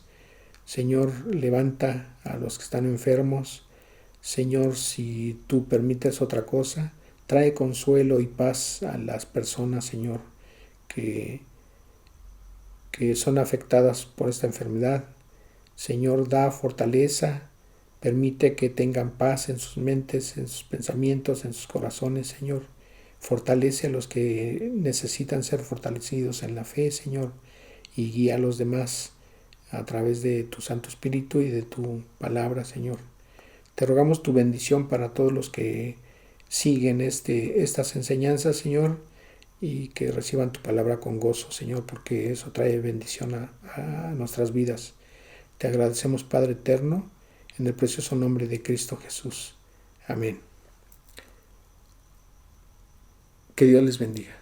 Señor, levanta a los que están enfermos. Señor, si tú permites otra cosa, trae consuelo y paz a las personas, Señor, que son afectadas por esta enfermedad. Señor, da fortaleza, permite que tengan paz en sus mentes, en sus pensamientos, en sus corazones, Señor. Fortalece a los que necesitan ser fortalecidos en la fe, Señor, y guía a los demás a través de tu Santo Espíritu y de tu palabra, Señor. Te rogamos tu bendición para todos los que siguen estas enseñanzas, Señor, y que reciban tu palabra con gozo, Señor, porque eso trae bendición a nuestras vidas. Te agradecemos, Padre eterno, en el precioso nombre de Cristo Jesús. Amén. Que Dios les bendiga.